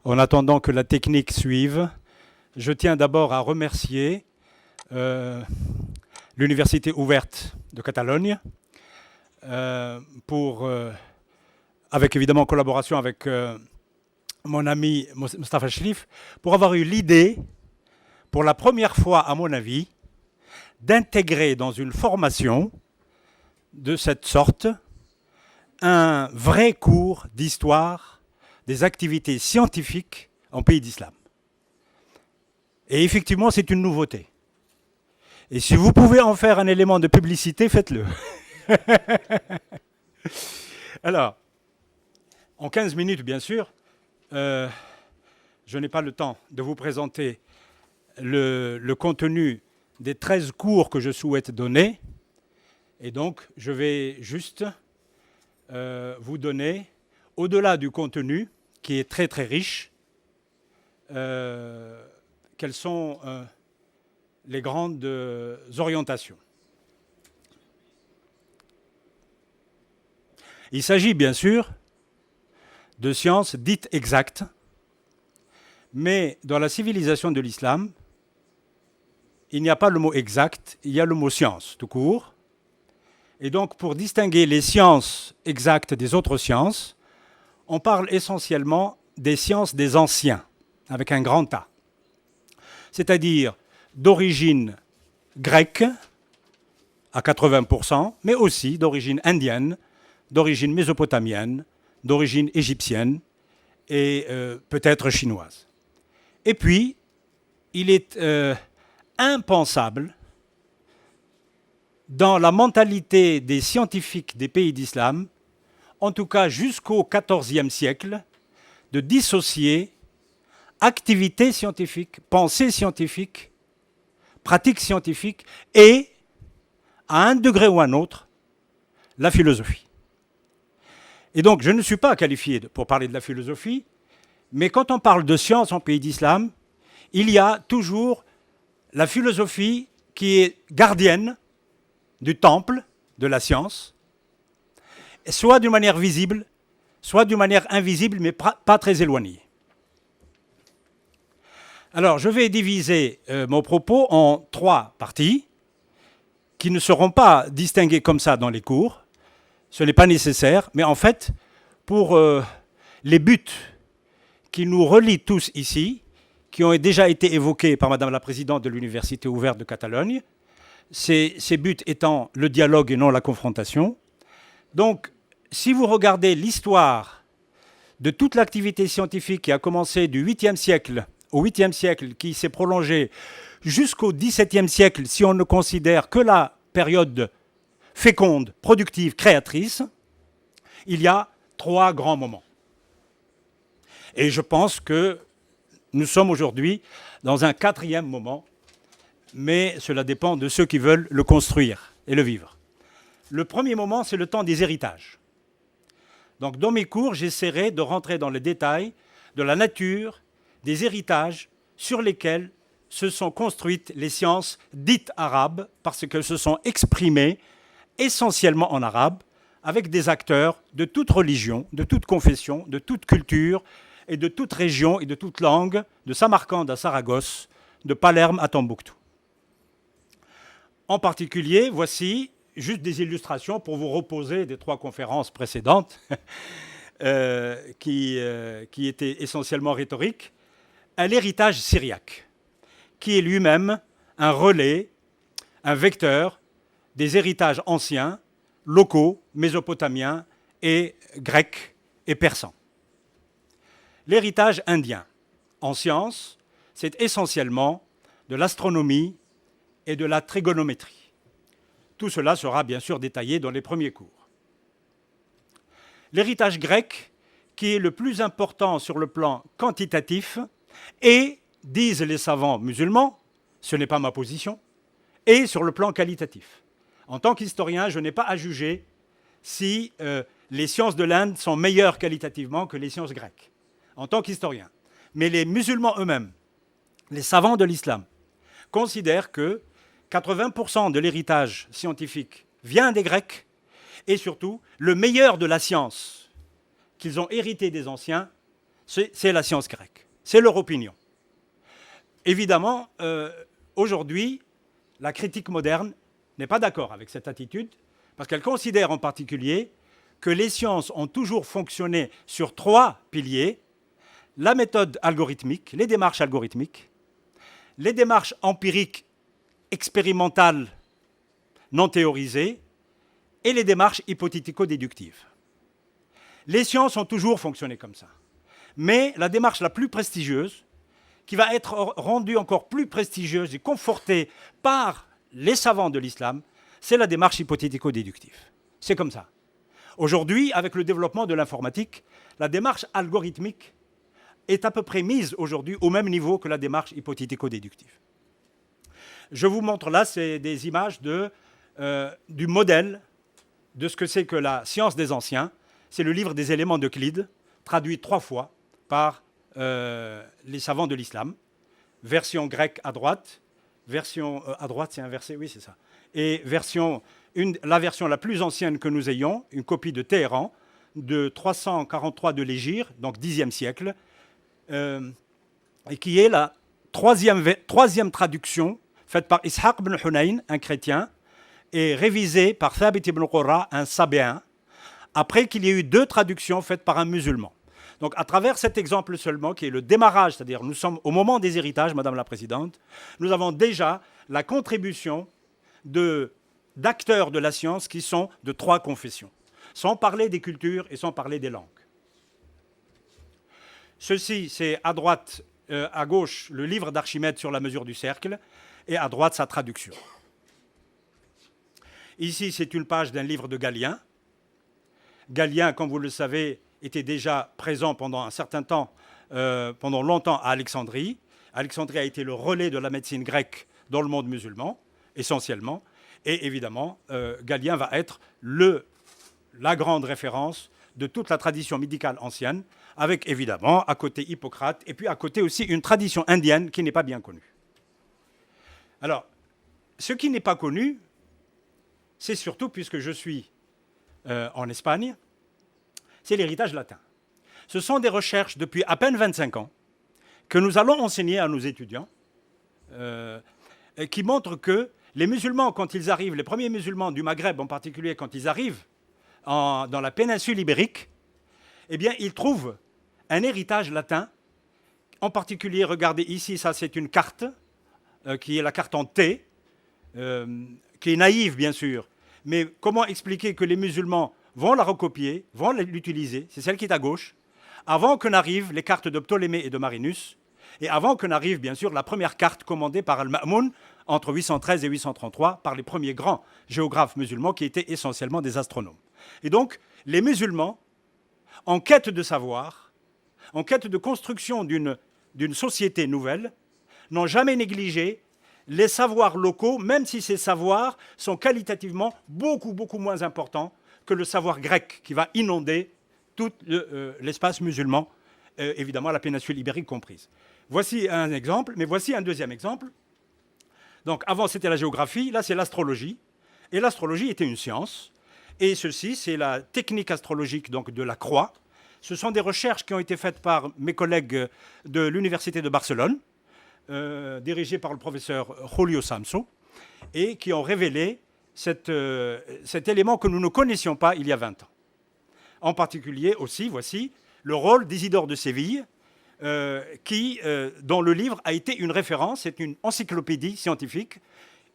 En attendant que la technique suive, je tiens d'abord à remercier l'Université ouverte de Catalogne pour, avec évidemment en collaboration avec mon ami Mustafa Chelif, pour avoir eu l'idée, pour la première fois à mon avis, d'intégrer dans une formation de cette sorte un vrai cours d'histoire des activités scientifiques en pays d'islam. Et effectivement, c'est une nouveauté. Et si vous pouvez en faire un élément de publicité, faites-le. Alors, en 15 minutes, bien sûr, je n'ai pas le temps de vous présenter le contenu des 13 cours que je souhaite donner. Et donc, je vais juste vous donner, au-delà du contenu, qui est très très riche, quelles sont les grandes orientations. Il s'agit bien sûr de sciences dites exactes, mais dans la civilisation de l'islam, il n'y a pas le mot exact, il y a le mot science, tout court. Et donc, pour distinguer les sciences exactes des autres sciences, on parle essentiellement des sciences des anciens, avec un grand A. C'est-à-dire d'origine grecque, à 80%, mais aussi d'origine indienne, d'origine mésopotamienne, d'origine égyptienne et peut-être chinoise. Et puis, il est impensable, dans la mentalité des scientifiques des pays d'islam, en tout cas jusqu'au XIVe siècle, de dissocier activité scientifique, pensée scientifique, pratique scientifique et, à un degré ou un autre, la philosophie. Et donc, je ne suis pas qualifié pour parler de la philosophie, mais quand on parle de science en pays d'islam, il y a toujours la philosophie qui est gardienne du temple de la science, soit d'une manière visible, soit d'une manière invisible, mais pas très éloignée. Alors, je vais diviser mon propos en 3 parties, qui ne seront pas distinguées comme ça dans les cours. Ce n'est pas nécessaire, mais en fait, pour les buts qui nous relient tous ici, qui ont déjà été évoqués par Madame la Présidente de l'Université ouverte de Catalogne, ces buts étant le dialogue et non la confrontation. Donc, si vous regardez l'histoire de toute l'activité scientifique qui a commencé du 8e siècle au 8e siècle, qui s'est prolongée jusqu'au 17e siècle, si on ne considère que la période féconde, productive, créatrice, il y a 3 grands moments. Et je pense que nous sommes aujourd'hui dans un 4e moment, mais cela dépend de ceux qui veulent le construire et le vivre. Le premier moment, c'est le temps des héritages. Donc, dans mes cours, j'essaierai de rentrer dans les détails de la nature des héritages sur lesquels se sont construites les sciences dites arabes, parce qu'elles se sont exprimées essentiellement en arabe, avec des acteurs de toute religion, de toute confession, de toute culture, et de toute région et de toute langue, de Samarcande à Saragosse, de Palerme à Tombouctou. En particulier, voici juste des illustrations pour vous reposer des 3 conférences précédentes qui étaient essentiellement rhétoriques, à l'héritage syriaque, qui est lui-même un relais, un vecteur des héritages anciens, locaux, mésopotamiens et grecs et persans. L'héritage indien, en sciences, c'est essentiellement de l'astronomie et de la trigonométrie. Tout cela sera bien sûr détaillé dans les premiers cours. L'héritage grec, qui est le plus important sur le plan quantitatif, et, disent les savants musulmans, ce n'est pas ma position, et sur le plan qualitatif. En tant qu'historien, je n'ai pas à juger si les sciences de l'Inde sont meilleures qualitativement que les sciences grecques, en tant qu'historien. Mais les musulmans eux-mêmes, les savants de l'islam, considèrent que 80% de l'héritage scientifique vient des Grecs, et surtout, le meilleur de la science qu'ils ont hérité des anciens, c'est la science grecque. C'est leur opinion. Évidemment, aujourd'hui, la critique moderne n'est pas d'accord avec cette attitude, parce qu'elle considère en particulier que les sciences ont toujours fonctionné sur 3 piliers: la méthode algorithmique, les démarches algorithmiques, les démarches empiriques expérimentales non théorisées et les démarches hypothético-déductives. Les sciences ont toujours fonctionné comme ça. Mais la démarche la plus prestigieuse, qui va être rendue encore plus prestigieuse et confortée par les savants de l'islam, c'est la démarche hypothético-déductive. C'est comme ça. Aujourd'hui, avec le développement de l'informatique, la démarche algorithmique est à peu près mise aujourd'hui au même niveau que la démarche hypothético-déductive. Je vous montre là, c'est des images du modèle de ce que c'est que la science des anciens. C'est le livre des éléments d'Euclide, traduit 3 fois par les savants de l'islam. Version grecque à droite, version à droite c'est inversé, oui c'est ça. Et la version la plus ancienne que nous ayons, une copie de Téhéran, de 343 de l'Hégire, donc 10e siècle, et qui est la troisième traduction faite par Ishaq ibn Hunayn, un chrétien, et révisée par Thabit ibn Qurra, un sabéen, après qu'il y ait eu 2 traductions faites par un musulman. Donc à travers cet exemple seulement, qui est le démarrage, c'est-à-dire nous sommes au moment des héritages, Madame la Présidente, nous avons déjà la contribution d'acteurs de la science qui sont de 3 confessions, sans parler des cultures et sans parler des langues. Ceci, c'est à droite, à gauche, le livre d'Archimède sur la mesure du cercle, et à droite, sa traduction. Ici, c'est une page d'un livre de Galien. Galien, comme vous le savez, était déjà présent pendant un certain temps, pendant longtemps à Alexandrie. Alexandrie a été le relais de la médecine grecque dans le monde musulman, essentiellement. Et évidemment, Galien va être la grande référence de toute la tradition médicale ancienne, avec évidemment à côté Hippocrate, et puis à côté aussi une tradition indienne qui n'est pas bien connue. Alors, ce qui n'est pas connu, c'est surtout, puisque je suis en Espagne, c'est l'héritage latin. Ce sont des recherches depuis à peine 25 ans que nous allons enseigner à nos étudiants, qui montrent que les musulmans, quand ils arrivent, les premiers musulmans du Maghreb en particulier, quand ils arrivent dans la péninsule ibérique, eh bien, ils trouvent un héritage latin. En particulier, regardez ici, ça c'est une carte, qui est la carte en T, qui est naïve bien sûr, mais comment expliquer que les musulmans vont la recopier, vont l'utiliser, c'est celle qui est à gauche, avant que n'arrivent les cartes de Ptolémée et de Marinus, et avant que n'arrive bien sûr la première carte commandée par Al-Ma'moun entre 813 et 833 par les premiers grands géographes musulmans qui étaient essentiellement des astronomes. Et donc, les musulmans, en quête de savoir, en quête de construction d'une société nouvelle, n'ont jamais négligé les savoirs locaux, même si ces savoirs sont qualitativement beaucoup, beaucoup moins importants que le savoir grec qui va inonder tout l'espace musulman, évidemment la péninsule ibérique comprise. Voici un exemple, mais voici un deuxième exemple. Donc avant c'était la géographie, là c'est l'astrologie. Et l'astrologie était une science. Et ceci, c'est la technique astrologique donc, de la croix. Ce sont des recherches qui ont été faites par mes collègues de l'Université de Barcelone, dirigées par le professeur Julio Samso, et qui ont révélé cet élément que nous ne connaissions pas il y a 20 ans. En particulier aussi, voici, le rôle d'Isidore de Séville, dont le livre a été une référence, c'est une encyclopédie scientifique,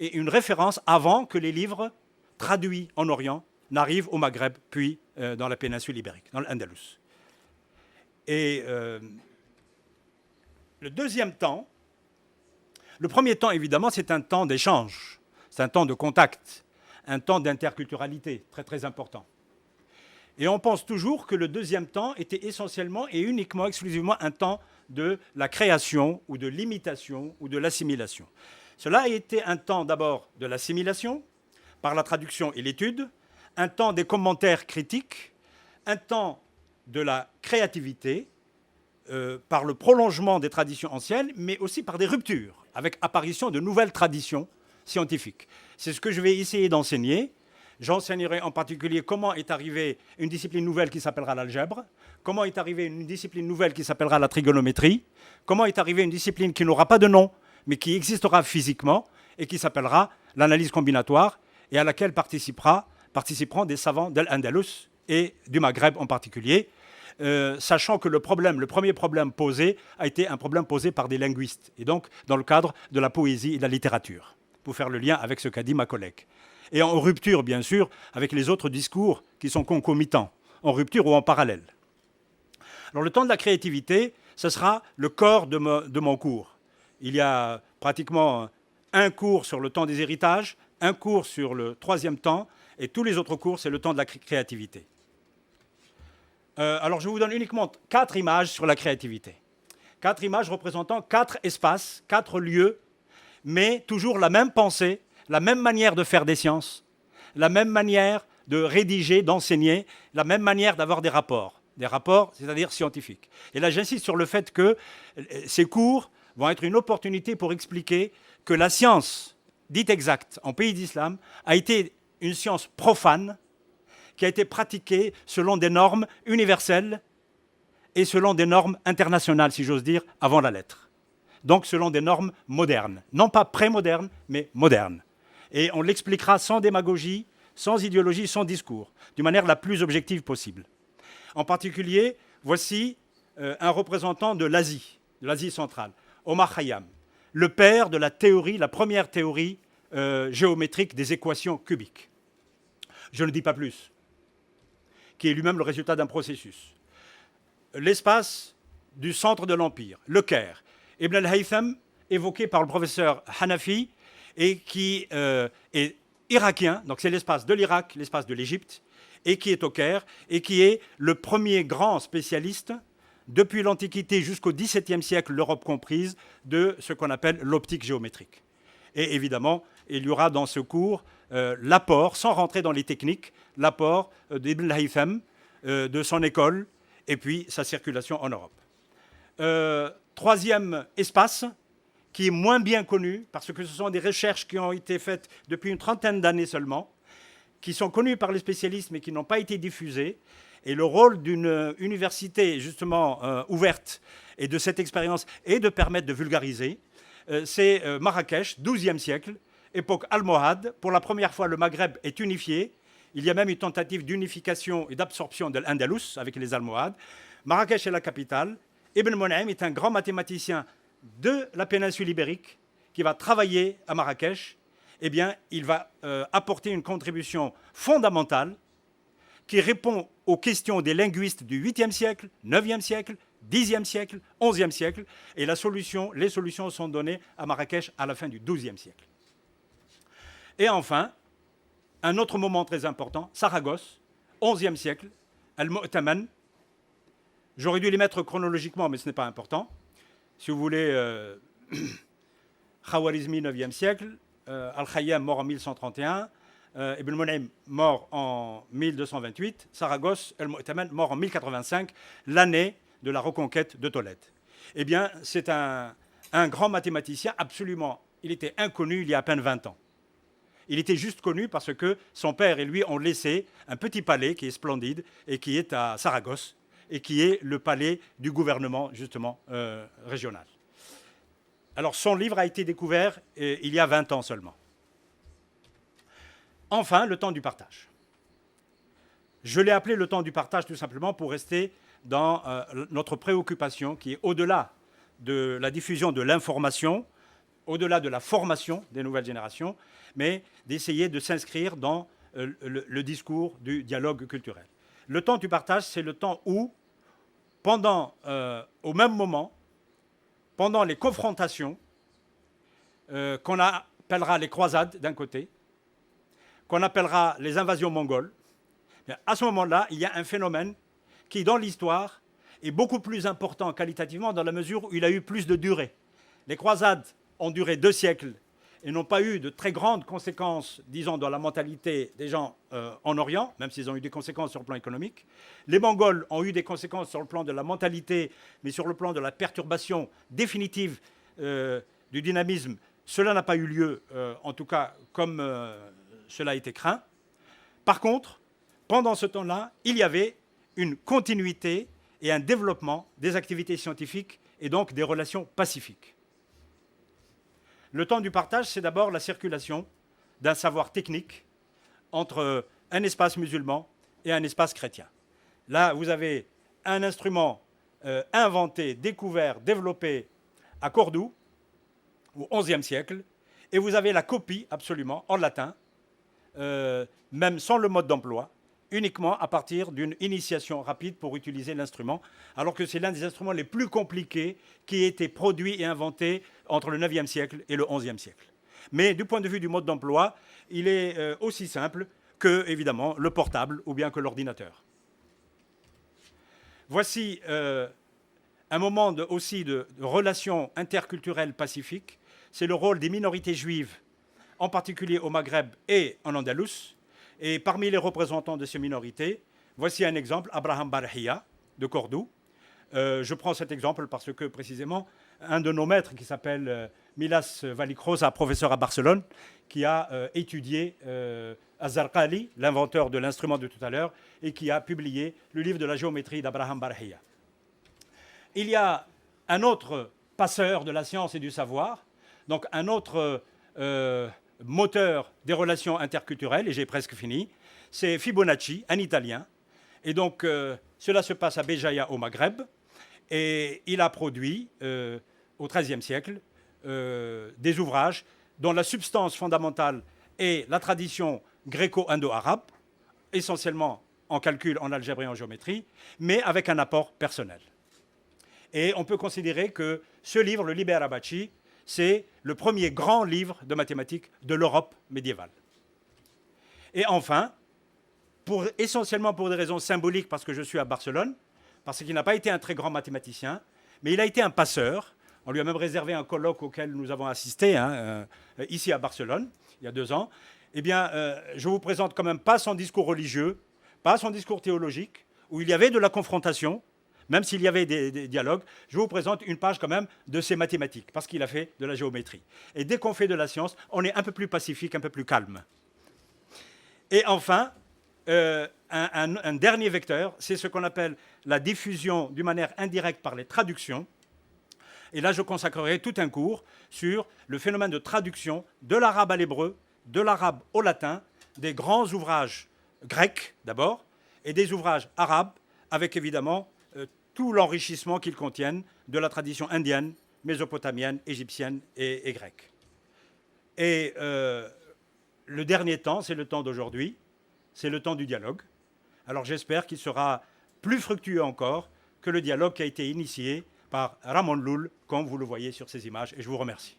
et une référence avant que les livres traduits en Orient n'arrivent au Maghreb, puis dans la péninsule ibérique, dans l'Andalus. Et le deuxième temps, le premier temps, évidemment, c'est un temps d'échange, c'est un temps de contact, un temps d'interculturalité, très très important. Et on pense toujours que le deuxième temps était essentiellement et uniquement, exclusivement un temps de la création ou de l'imitation ou de l'assimilation. Cela a été un temps d'abord de l'assimilation, par la traduction et l'étude, un temps des commentaires critiques, un temps de la créativité, par le prolongement des traditions anciennes, mais aussi par des ruptures, avec apparition de nouvelles traditions scientifiques. C'est ce que je vais essayer d'enseigner. J'enseignerai en particulier comment est arrivée une discipline nouvelle qui s'appellera l'algèbre, comment est arrivée une discipline nouvelle qui s'appellera la trigonométrie, comment est arrivée une discipline qui n'aura pas de nom, mais qui existera physiquement et qui s'appellera l'analyse combinatoire et à laquelle participeront des savants d'Al-Andalus et du Maghreb en particulier, sachant que le premier problème posé a été un problème posé par des linguistes, et donc dans le cadre de la poésie et de la littérature, pour faire le lien avec ce qu'a dit ma collègue. Et en rupture, bien sûr, avec les autres discours qui sont concomitants, en rupture ou en parallèle. Alors le temps de la créativité, ce sera le corps de mon cours. Il y a pratiquement un cours sur le temps des héritages, un cours sur le troisième temps, et tous les autres cours, c'est le temps de la créativité. Alors je vous donne uniquement 4 images sur la créativité. 4 images représentant 4 espaces, 4 lieux, mais toujours la même pensée, la même manière de faire des sciences, la même manière de rédiger, d'enseigner, la même manière d'avoir des rapports, c'est-à-dire scientifiques. Et là, j'insiste sur le fait que ces cours vont être une opportunité pour expliquer que la science dite exacte en pays d'islam a été une science profane qui a été pratiquée selon des normes universelles et selon des normes internationales, si j'ose dire, avant la lettre. Donc selon des normes modernes, non pas pré-modernes, mais modernes. Et on l'expliquera sans démagogie, sans idéologie, sans discours, d'une manière la plus objective possible. En particulier, voici un représentant de l'Asie centrale, Omar Khayyam, le père de la théorie, la première théorie géométrique des équations cubiques. Je ne dis pas plus, qui est lui-même le résultat d'un processus. L'espace du centre de l'Empire, le Caire. Ibn al-Haytham, évoqué par le professeur Hanafi, et qui est irakien, donc c'est l'espace de l'Irak, l'espace de l'Égypte, et qui est au Caire, et qui est le premier grand spécialiste, depuis l'Antiquité jusqu'au XVIIe siècle, l'Europe comprise, de ce qu'on appelle l'optique géométrique. Et évidemment, il y aura dans ce cours l'apport, sans rentrer dans les techniques, l'apport d'Ibn al-Haytham, de son école, et puis sa circulation en Europe. Troisième espace, qui est moins bien connu, parce que ce sont des recherches qui ont été faites depuis une trentaine d'années seulement, qui sont connues par les spécialistes, mais qui n'ont pas été diffusées. Et le rôle d'une université, justement, ouverte, et de cette expérience, est de permettre de vulgariser. C'est Marrakech, XIIe siècle, époque almohade. Pour la première fois, le Maghreb est unifié. Il y a même une tentative d'unification et d'absorption de l'Andalus avec les Almohades. Marrakech est la capitale. Ibn Monaim est un grand mathématicien de la péninsule ibérique qui va travailler à Marrakech. Eh bien, il va apporter une contribution fondamentale qui répond aux questions des linguistes du 8e siècle, 9e siècle, 10e siècle, 11e siècle. Et les solutions sont données à Marrakech à la fin du 12e siècle. Et enfin, un autre moment très important, Saragosse, 11e siècle, Al-Mu'taman. J'aurais dû les mettre chronologiquement, mais ce n'est pas important. Si vous voulez, Khawarizmi, 9e siècle, Al-Khayyam, mort en 1131, Ibn Monaim, mort en 1228, Saragosse, Al-Mu'taman, mort en 1085, l'année de la reconquête de Tolède. Eh bien, c'est un grand mathématicien, absolument, il était inconnu il y a à peine 20 ans. Il était juste connu parce que son père et lui ont laissé un petit palais qui est splendide et qui est à Saragosse et qui est le palais du gouvernement, justement, régional. Alors, son livre a été découvert il y a 20 ans seulement. Enfin, le temps du partage. Je l'ai appelé le temps du partage tout simplement pour rester dans notre préoccupation qui est au-delà de la diffusion de l'information, au-delà de la formation des nouvelles générations, mais d'essayer de s'inscrire dans le discours du dialogue culturel. Le temps du partage, c'est le temps où, au même moment, pendant les confrontations, qu'on appellera les croisades d'un côté, qu'on appellera les invasions mongoles, à ce moment-là, il y a un phénomène qui, dans l'histoire, est beaucoup plus important qualitativement dans la mesure où il a eu plus de durée. Les croisades ont duré 2 siècles et n'ont pas eu de très grandes conséquences, disons, dans la mentalité des gens en Orient, même s'ils ont eu des conséquences sur le plan économique. Les Mongols ont eu des conséquences sur le plan de la mentalité, mais sur le plan de la perturbation définitive du dynamisme. Cela n'a pas eu lieu, en tout cas, comme cela a été craint. Par contre, pendant ce temps-là, il y avait une continuité et un développement des activités scientifiques et donc des relations pacifiques. Le temps du partage, c'est d'abord la circulation d'un savoir technique entre un espace musulman et un espace chrétien. Là, vous avez un instrument inventé, découvert, développé à Cordoue, au XIe siècle, et vous avez la copie, absolument, en latin, même sans le mode d'emploi, uniquement à partir d'une initiation rapide pour utiliser l'instrument, alors que c'est l'un des instruments les plus compliqués qui ait été produit et inventé entre le IXe siècle et le XIe siècle. Mais du point de vue du mode d'emploi, il est aussi simple que, évidemment, le portable ou bien que l'ordinateur. Voici un moment aussi de relations interculturelles pacifiques. C'est le rôle des minorités juives, en particulier au Maghreb et en Andalous. Et parmi les représentants de ces minorités, voici un exemple, Abraham Barhiya de Cordoue. Je prends cet exemple parce que, précisément, un de nos maîtres, qui s'appelle Milas Valikrosa, professeur à Barcelone, qui a étudié Az-Zarqali, l'inventeur de l'instrument de tout à l'heure, et qui a publié le livre de la géométrie d'Abraham Barhiya. Il y a un autre passeur de la science et du savoir, donc un autre moteur des relations interculturelles, et j'ai presque fini, c'est Fibonacci, un Italien. Et donc, cela se passe à Béjaïa, au Maghreb, et il a produit, au XIIIe siècle, des ouvrages dont la substance fondamentale est la tradition gréco-indo-arabe, essentiellement en calcul, en algèbre et en géométrie, mais avec un apport personnel. Et on peut considérer que ce livre, le Liber Abaci, c'est le premier grand livre de mathématiques de l'Europe médiévale. Et enfin, essentiellement pour des raisons symboliques, parce que je suis à Barcelone, parce qu'il n'a pas été un très grand mathématicien, mais il a été un passeur. On lui a même réservé un colloque auquel nous avons assisté, ici à Barcelone, il y a 2 ans. Eh bien, je vous présente quand même pas son discours religieux, pas son discours théologique, où il y avait de la confrontation, même s'il y avait des dialogues. Je vous présente une page quand même de ses mathématiques, parce qu'il a fait de la géométrie. Et dès qu'on fait de la science, on est un peu plus pacifique, un peu plus calme. Et enfin, un dernier vecteur, c'est ce qu'on appelle la diffusion d'une manière indirecte par les traductions. Et là, je consacrerai tout un cours sur le phénomène de traduction de l'arabe à l'hébreu, de l'arabe au latin, des grands ouvrages grecs d'abord, et des ouvrages arabes, avec évidemment tout l'enrichissement qu'ils contiennent de la tradition indienne, mésopotamienne, égyptienne et grecque. Et le dernier temps, c'est le temps d'aujourd'hui, c'est le temps du dialogue. Alors j'espère qu'il sera plus fructueux encore que le dialogue qui a été initié par Ramon Llull, comme vous le voyez sur ces images, et je vous remercie.